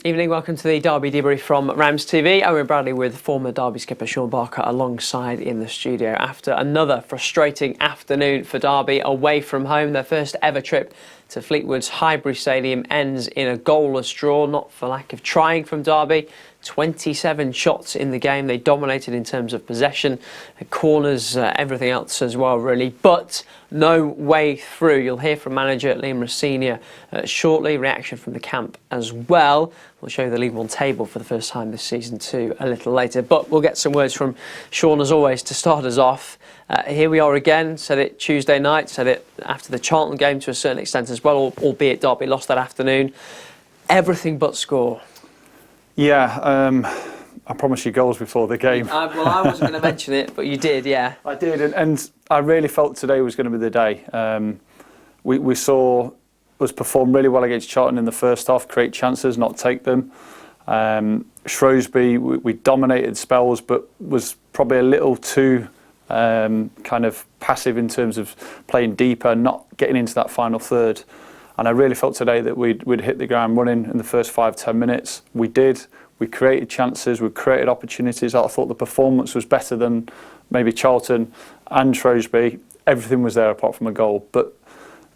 Evening, welcome to the Derby Debrief from RamsTV. Owen Bradley with former Derby skipper Shaun Barker alongside in the studio after another frustrating afternoon for Derby away from home. Their first ever trip to Fleetwood's Highbury Stadium ends in a goalless draw, not for lack of trying from Derby. 27 shots in the game. They dominated in terms of possession, corners, everything else as well, really. But no way through. You'll hear from manager Liam Rosenior shortly. Reaction from the camp as well. We'll show you the League One table for the first time this season too a little later. But we'll get some words from Shaun as always to start us off. Here we are again. Said it Tuesday night. Said it after the Charlton game to a certain extent as well, albeit Derby lost that afternoon. Everything but score. Yeah, I promised you goals before the game. Well, I wasn't going to mention it, but you did, yeah. I did, and I really felt today was going to be the day. We saw us perform really well against Charlton in the first half, create chances, not take them. Shrewsbury, we dominated spells, but was probably a little too kind of passive in terms of playing deeper, not getting into that final third. And I really felt today that we'd hit the ground running in the first 5-10 minutes. We did. We created chances. We created opportunities. I thought the performance was better than maybe Charlton and Shrewsbury. Everything was there apart from a goal. But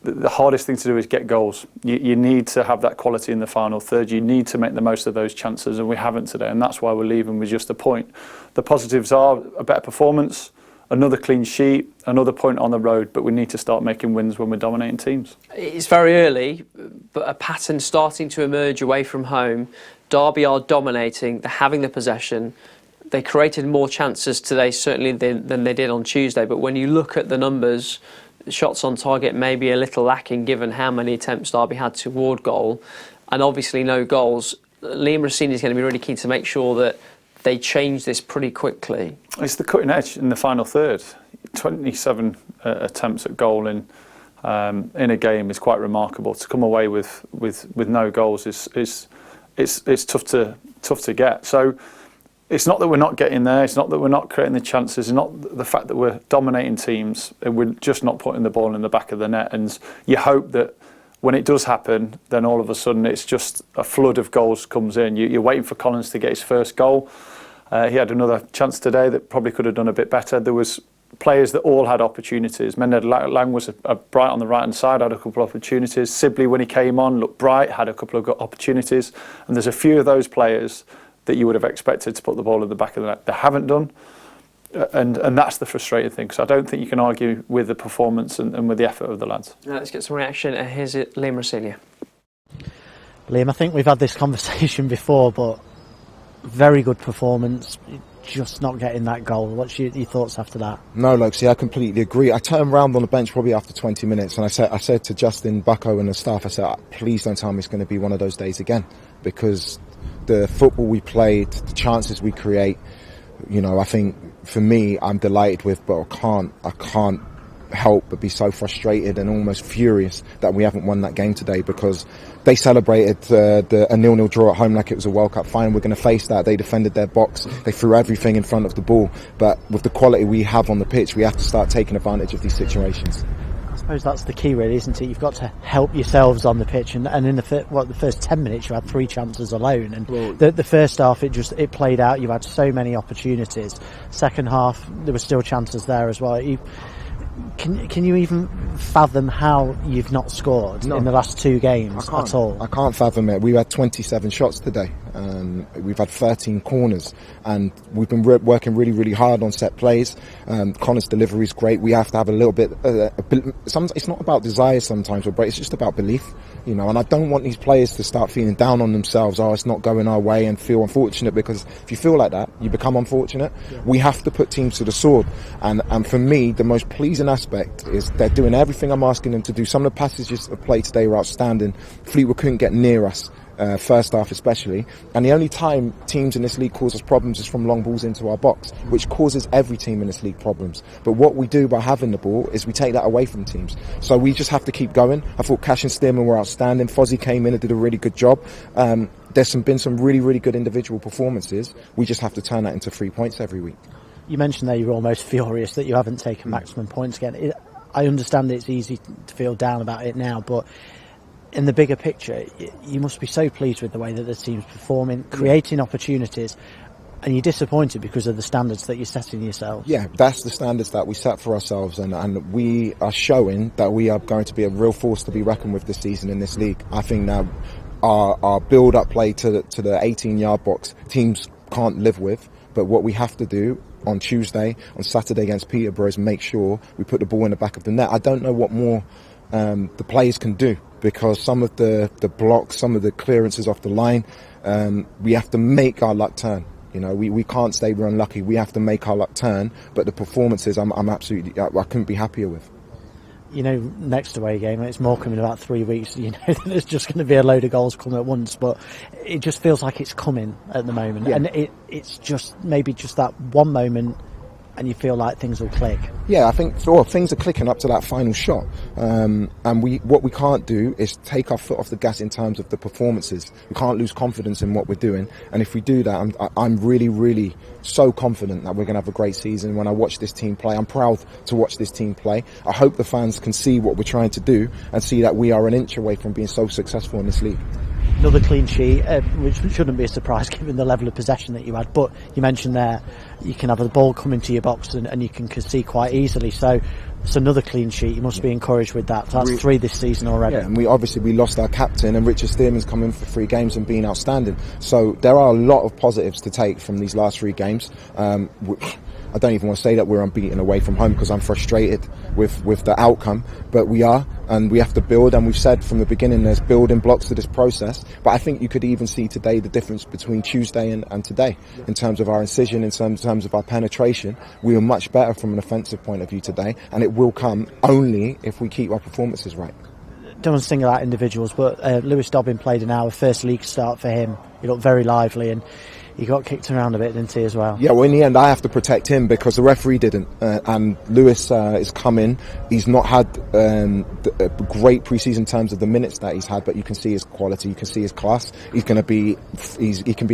the hardest thing to do is get goals. You need to have that quality in the final third. You need to make the most of those chances, and we haven't today. And that's why we're leaving with just a point. The positives are a better performance, another clean sheet, another point on the road, but we need to start making wins when we're dominating teams. It's very early, but a pattern starting to emerge away from home. Derby are dominating, they're having the possession. They created more chances today, certainly, than they did on Tuesday, but when you look at the numbers, shots on target may be a little lacking given how many attempts Derby had toward goal, and obviously no goals. Liam Rosenior is going to be really keen to make sure that they change this pretty quickly. It's the cutting edge in the final third. 27 attempts at goal in a game is quite remarkable. To come away with no goals is tough to get. So it's not that we're not getting there. It's not that we're not creating the chances. It's not the fact that we're dominating teams. We're just not putting the ball in the back of the net. And you hope that when it does happen, then all of a sudden it's just a flood of goals comes in. You're waiting for Collins to get his first goal. He had another chance today that probably could have done a bit better. There was players that all had opportunities. Mended Lang was bright on the right-hand side, had a couple of opportunities. Sibley, when he came on, looked bright, had a couple of opportunities. And there's a few of those players that you would have expected to put the ball in the back of the net. They haven't done. And that's the frustrating thing, because I don't think you can argue with the performance and with the effort of the lads. Now let's get some reaction. Here's it, Liam Rosenior. Liam, I think we've had this conversation before, but very good performance, just not getting that goal. What's your thoughts after that? No, look, see, I completely agree. I turned around on the bench probably after 20 minutes and I said to Justin, Bucko and the staff, I said, please don't tell me it's going to be one of those days again, because the football we played, the chances we create, you know, I think for me, I'm delighted with, but I can't help but be so frustrated and almost furious that we haven't won that game today, because they celebrated a 0-0 draw at home like it was a World Cup final. We're going to face that. They defended their box. They threw everything in front of the ball. But with the quality we have on the pitch, we have to start taking advantage of these situations. I suppose that's the key, really, isn't it? You've got to help yourselves on the pitch, and in the first 10 minutes you had 3 chances alone, and the first half it played out. You had so many opportunities. Second half there were still chances there as well. Can you even fathom how you've not scored in the last 2 games at all? I can't fathom it. We had 27 shots today. We've had 13 corners, and we've been working really, really hard on set plays. Conor's delivery is great. We have to have a little bit. It's not about desire sometimes, but it's just about belief, you know. And I don't want these players to start feeling down on themselves. Oh, it's not going our way, and feel unfortunate, because if you feel like that, you become unfortunate. Yeah. We have to put teams to the sword, and for me, the most pleasing aspect is they're doing everything I'm asking them to do. Some of the passages of play today were outstanding. Fleetwood couldn't get near us. First half especially, and the only time teams in this league cause us problems is from long balls into our box, which causes every team in this league problems. But what we do by having the ball is we take that away from teams, so we just have to keep going. I thought Cash and Stearman were outstanding. Fozzie came in and did a really good job. There's been some really, really good individual performances. We just have to turn that into 3 points every week. You mentioned there you're almost furious that you haven't taken maximum points again. I understand it's easy to feel down about it now, but in the bigger picture, you must be so pleased with the way that the team's performing, creating opportunities, and you're disappointed because of the standards that you're setting yourselves. Yeah, that's the standards that we set for ourselves, and we are showing that we are going to be a real force to be reckoned with this season in this league. I think now our build-up play to the 18-yard box, teams can't live with, but what we have to do on Tuesday, on Saturday against Peterborough, is make sure we put the ball in the back of the net. I don't know what more the players can do, because some of the blocks, some of the clearances off the line, we have to make our luck turn. You know, we can't say we're unlucky. We have to make our luck turn. But the performances, I'm absolutely, I couldn't be happier with. You know, next away game, it's Morecambe in about 3 weeks. You know, there's just going to be a load of goals coming at once, but it just feels like it's coming at the moment. Yeah. And it's just maybe just that one moment, and you feel like things will click. Yeah, I think things are clicking up to that final shot. And what we can't do is take our foot off the gas in terms of the performances. We can't lose confidence in what we're doing. And if we do that, I'm really, really so confident that we're going to have a great season. When I watch this team play, I'm proud to watch this team play. I hope the fans can see what we're trying to do and see that we are an inch away from being so successful in this league. Another clean sheet, which shouldn't be a surprise given the level of possession that you had. But you mentioned there, you can have the ball come into your box and you can concede quite easily. So it's another clean sheet. You must be encouraged with that. That's 3 this season already. Yeah, and we lost our captain, and Richard Stearman's come in for 3 games and been outstanding. So there are a lot of positives to take from these last 3 games. I don't even want to say that we're unbeaten away from home, because I'm frustrated with the outcome, but we are, and we have to build. And we've said from the beginning there's building blocks to this process, but I think you could even see today the difference between Tuesday and today in terms of our incision, in terms of our penetration. We were much better from an offensive point of view today, and it will come only if we keep our performances right. Don't want to single out individuals, but Lewis Dobbin played an hour, first league start for him. He looked very lively, and he got kicked around a bit, didn't he, as well? Yeah, well, in the end, I have to protect him because the referee didn't. And Lewis is coming. He's not had a great pre-season in terms of the minutes that he's had, but you can see his quality, you can see his class. He can be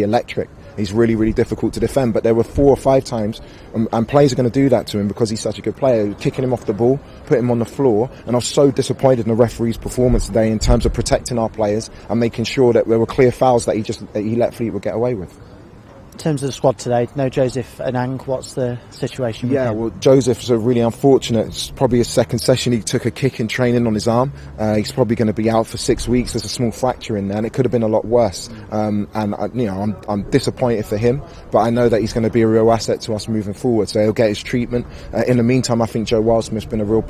electric. He's really, really difficult to defend. But there were 4 or 5 times, and players are going to do that to him because he's such a good player, kicking him off the ball, putting him on the floor. And I was so disappointed in the referee's performance today in terms of protecting our players and making sure that there were clear fouls that he let Fleetwood get away with. In terms of the squad today, no Joseph Anang, what's the situation with him? Yeah, well, Joseph's a really unfortunate. It's probably his second session. He took a kick in training on his arm. He's probably going to be out for 6 weeks. There's a small fracture in there, and it could have been a lot worse. I'm disappointed for him, but I know that he's going to be a real asset to us moving forward. So he'll get his treatment. In the meantime, I think Joe Wildsmith's been a real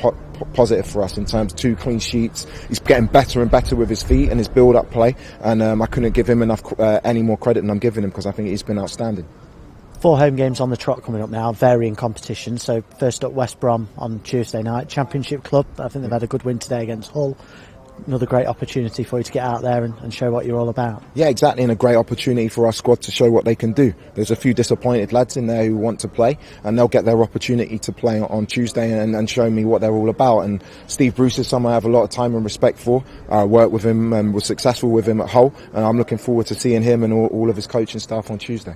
positive for us in terms of 2 clean sheets. He's getting better and better with his feet and his build-up play, and I couldn't give him enough any more credit than I'm giving him, because I think he's been outstanding. 4 home games on the trot coming up now, varying competition. So first up, West Brom on Tuesday night, Championship club. I think they've had a good win today against Hull. Another great opportunity for you to get out there and show what you're all about. Yeah, exactly, and a great opportunity for our squad to show what they can do. There's a few disappointed lads in there who want to play, and they'll get their opportunity to play on Tuesday and show me what they're all about. And Steve Bruce is someone I have a lot of time and respect for. I worked with him and was successful with him at Hull, and I'm looking forward to seeing him and all of his coaching staff on Tuesday.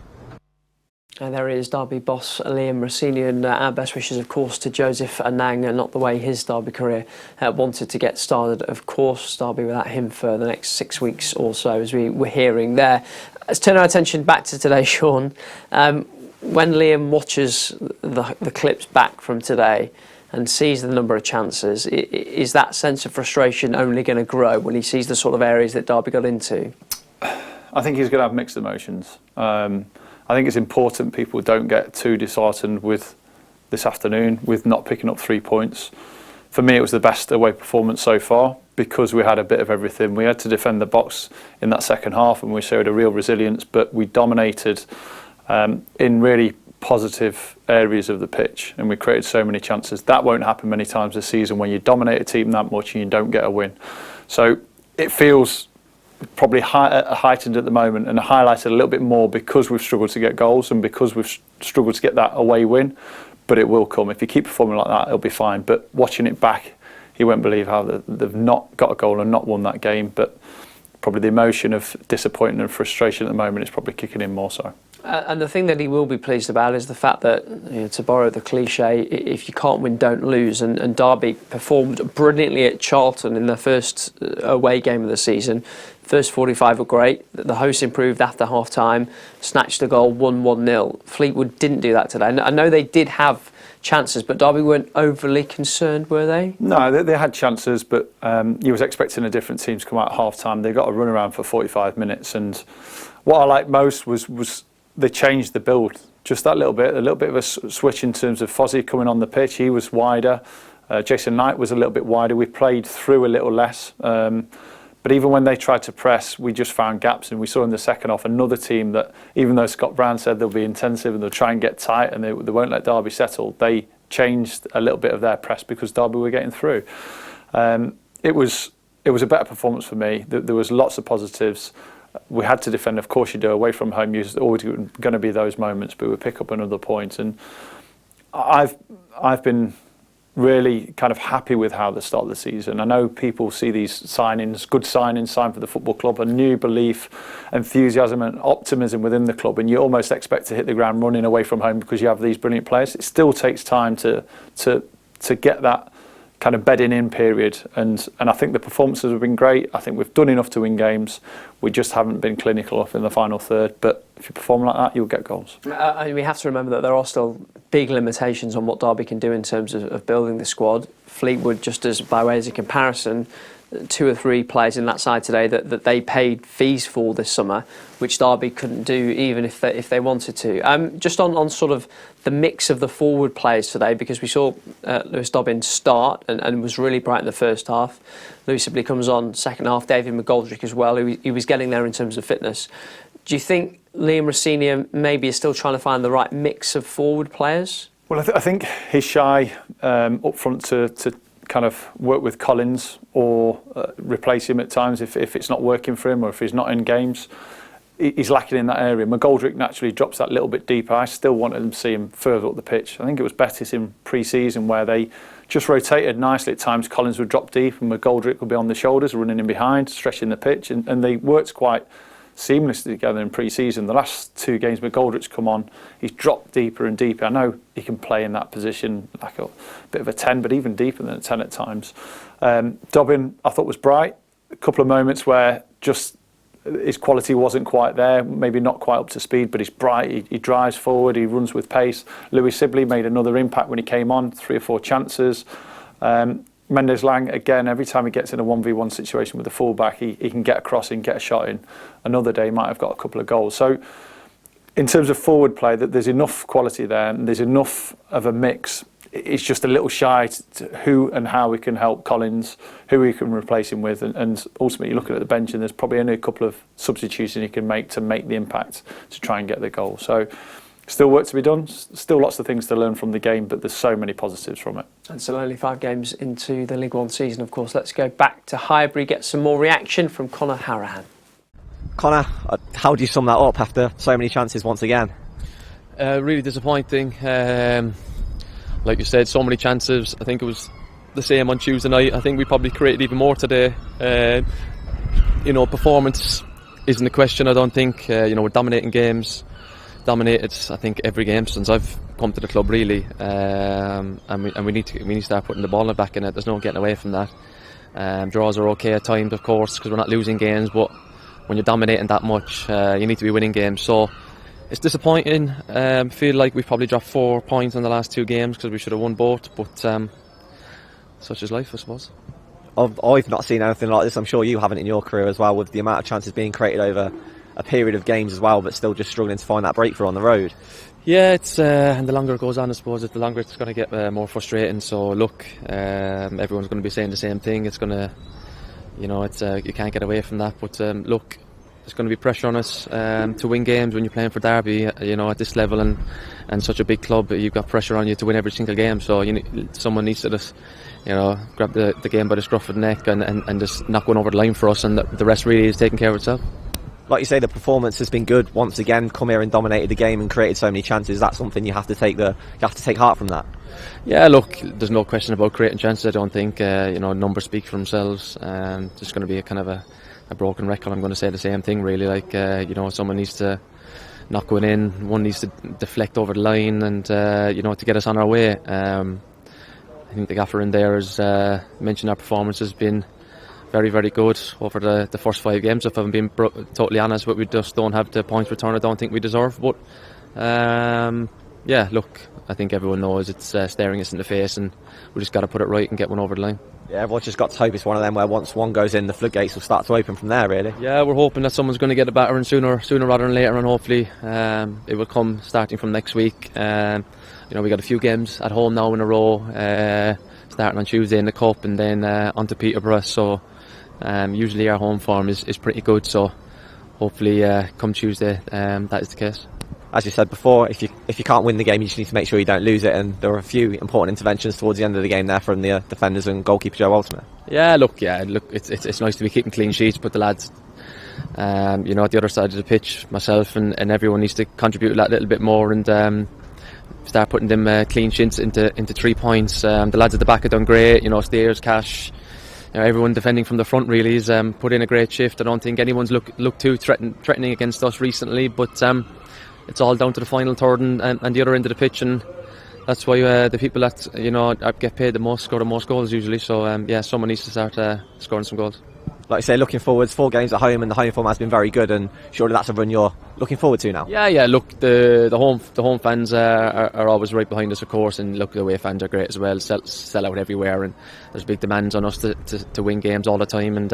And there is Derby boss Liam Rosenior, and our best wishes, of course, to Joseph Anang, and not the way his Derby career wanted to get started. Of course, Derby without him for the next 6 weeks or so, as we were hearing there. Let's turn our attention back to today, Shaun. When Liam watches the clips back from today and sees the number of chances, is that sense of frustration only going to grow when he sees the sort of areas that Derby got into? I think he's going to have mixed emotions. I think it's important people don't get too disheartened with this afternoon, with not picking up 3 points. For me, it was the best away performance so far because we had a bit of everything. We had to defend the box in that second half, and we showed a real resilience, but we dominated in really positive areas of the pitch, and we created so many chances. That won't happen many times this season when you dominate a team that much and you don't get a win. So it feels probably heightened at the moment and highlighted a little bit more because we've struggled to get goals and because we've struggled to get that away win. But it will come. If you keep performing like that, it'll be fine. But watching it back, you won't believe how they've not got a goal and not won that game. But probably the emotion of disappointment and frustration at the moment is probably kicking in more so. And the thing that he will be pleased about is the fact that, to borrow the cliche, if you can't win, don't lose. And Derby performed brilliantly at Charlton in their first away game of the season. First 45 were great. The hosts improved after half-time, snatched a goal, won 1-0. Fleetwood didn't do that today. I know they did have chances, but Derby weren't overly concerned, were they? No, they had chances, but you was expecting a different team to come out at half-time. They got a run around for 45 minutes, and what I liked most was they changed the build just that little bit of a switch in terms of Fozzie coming on the pitch. He was wider. Jason Knight was a little bit wider. We played through a little less. But even when they tried to press, we just found gaps, and we saw in the second half another team that, even though Scott Brown said they'll be intensive and they'll try and get tight and they won't let Derby settle, they changed a little bit of their press because Derby were getting through. It was a better performance for me. There was lots of positives. We had to defend, of course you do. Away from home, there's always going to be those moments, but we pick up another point. And I've been really kind of happy with how the start of the season. I know people see these signings, good signings, sign for the football club, a new belief, enthusiasm and optimism within the club, and you almost expect to hit the ground running away from home because you have these brilliant players. It still takes time to get that kind of bedding in period, and I think the performances have been great. I think we've done enough to win games. We just haven't been clinical enough in the final third, but if you perform like that, you'll get goals. We have to remember that there are still big limitations on what Derby can do in terms of building the squad. Fleetwood, just as by way as a comparison, 2 or 3 players in that side today that they paid fees for this summer, which Derby couldn't do even if they wanted to. Just on sort of the mix of the forward players today, because we saw Lewis Dobbin start and was really bright in the first half. Lewis Sibley comes on second half. David McGoldrick as well, he was getting there in terms of fitness. Do you think Liam Rosenior maybe is still trying to find the right mix of forward players? Well, I think he's shy up front to kind of work with Collins or replace him at times if it's not working for him or if he's not in games. He's lacking in that area. McGoldrick naturally drops that little bit deeper. I still wanted to see him further up the pitch. I think it was Betis in pre-season where they just rotated nicely at times. Collins would drop deep and McGoldrick would be on the shoulders, running in behind, stretching the pitch, and they worked quite seamlessly together in pre-season. The last 2 games McGoldrick's come on, he's dropped deeper and deeper. I know he can play in that position like a bit of a 10, but even deeper than a 10 at times. Dobbin, I thought, was bright. A couple of moments where just his quality wasn't quite there, maybe not quite up to speed, but he's bright, he drives forward, he runs with pace. Lewis Sibley made another impact when he came on, 3 or 4 chances. Mendes Lang, again, every time he gets in a 1v1 situation with the fullback, he can get across and get a shot in. Another day he might have got a couple of goals. So in terms of forward play, that there's enough quality there and there's enough of a mix. It's just a little shy to who and how we can help Collins, who we can replace him with, and ultimately you're looking at the bench and there's probably only a couple of substitutions you can make the impact to try and get the goal. So still work to be done, still lots of things to learn from the game, but there's so many positives from it. And so only 5 games into the League One season, of course. Let's go back to Highbury, get some more reaction from Conor Hourihane. Conor, how do you sum that up after so many chances once again? Really disappointing. Like you said, so many chances. I think it was the same on Tuesday night. I think we probably created even more today. Performance isn't a question, I don't think. We're dominating games. Dominated, I think, every game since I've come to the club, really. And we need to start putting the ball back in it. There's no getting away from that. Draws are okay at times, of course, because we're not losing games. But when you're dominating that much, you need to be winning games. So it's disappointing. Feel like we've probably dropped 4 points in the last 2 games because we should have won both. But such is life, I suppose. I've not seen anything like this. I'm sure you haven't in your career as well, with the amount of chances being created over a period of games as well, but still just struggling to find that breakthrough on the road. Yeah, it's and the longer it goes on, I suppose, the longer it's going to get more frustrating. So look, everyone's going to be saying the same thing. It's going to, you can't get away from that. But look, there's going to be pressure on us to win games when you're playing for Derby. At this level and such a big club, you've got pressure on you to win every single game. So someone needs to just, grab the game by the scruff of the neck and just knock one over the line for us, and the rest really is taking care of itself. Like you say, the performance has been good once again. Come here and dominated the game and created so many chances. That's something you have to take heart from that. Yeah, look, there's no question about creating chances. I don't think numbers speak for themselves. Just going to be a kind of a broken record. I'm going to say the same thing, really. Like someone needs to not going in. One needs to deflect over the line and to get us on our way. I think the gaffer in there has mentioned our performance has been very, very good over the first 5 games. If I'm being totally honest, but we just don't have the points return I don't think we deserve. But look, I think everyone knows it's staring us in the face, and we just got to put it right and get one over the line. Yeah, everyone's just got to hope it's one of them where once one goes in, the floodgates will start to open from there, really. Yeah, we're hoping that someone's going to get a battering sooner rather than later, and hopefully it will come starting from next week. We got a few games at home now in a row, starting on Tuesday in the Cup and then on to Peterborough. So usually our home form is pretty good. So hopefully come Tuesday that is the case. As you said before, if you can't win the game, you just need to make sure you don't lose it. And there were a few important interventions towards the end of the game there from the defenders and goalkeeper Joe Ultimate. Look, it's nice to be keeping clean sheets, but the lads, at the other side of the pitch, myself and everyone needs to contribute that little bit more and start putting them clean sheets into 3 points. The lads at the back have done great. Steers, Cash, everyone defending from the front really has put in a great shift. I don't think anyone's looked too threatening against us recently, but it's all down to the final third and the other end of the pitch, and that's why the people that get paid the most score the most goals usually. So someone needs to start scoring some goals. Like I say, looking forwards, 4 games at home, and the home form has been very good, and surely that's a run you're looking forward to now. Yeah. Look, the home fans are always right behind us, of course, and look, the away fans are great as well. Sell out everywhere, and there's big demands on us to win games all the time, and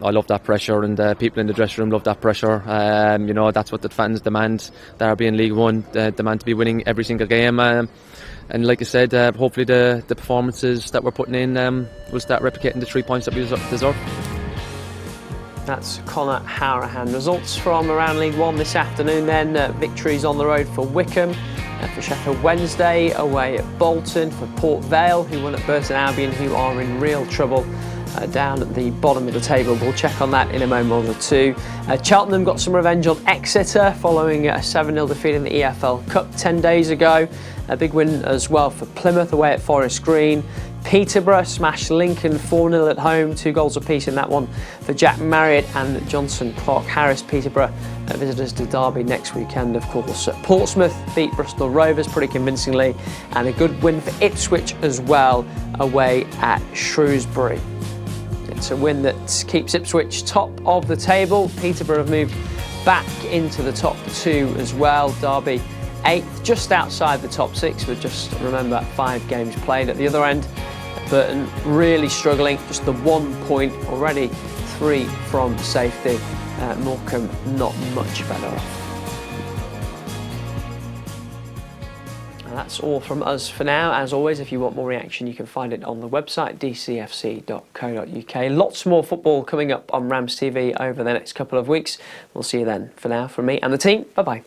I love that pressure, and people in the dressing room love that pressure. That's what the fans demand. Derby in League One demand to be winning every single game. And like I said, hopefully the performances that we're putting in will start replicating the 3 points that we deserve. That's Conor Hourihane. Results from around League One this afternoon then. Victories on the road for Wycombe, for Sheffield Wednesday, away at Bolton, for Port Vale, who won at Burton Albion, who are in real trouble down at the bottom of the table. We'll check on that in a moment or two. Cheltenham got some revenge on Exeter following a 7-0 defeat in the EFL Cup 10 days ago. A big win as well for Plymouth away at Forest Green. Peterborough smashed Lincoln 4-0 at home, 2 goals apiece in that one for Jack Marriott and Johnson Clark Harris. Peterborough visitors to Derby next weekend, of course. Portsmouth beat Bristol Rovers pretty convincingly, and a good win for Ipswich as well away at Shrewsbury. It's a win that keeps Ipswich top of the table. Peterborough have moved back into the top 2 as well. Derby 8th, just outside the top 6, with just, remember, 5 games played at the other end. Burton really struggling, just the 1 point, already 3 from safety. Morecambe not much better off. And that's all from us for now. As always, if you want more reaction, you can find it on the website dcfc.co.uk. Lots more football coming up on RamsTV over the next couple of weeks. We'll see you then. For now, from me and the team, bye-bye.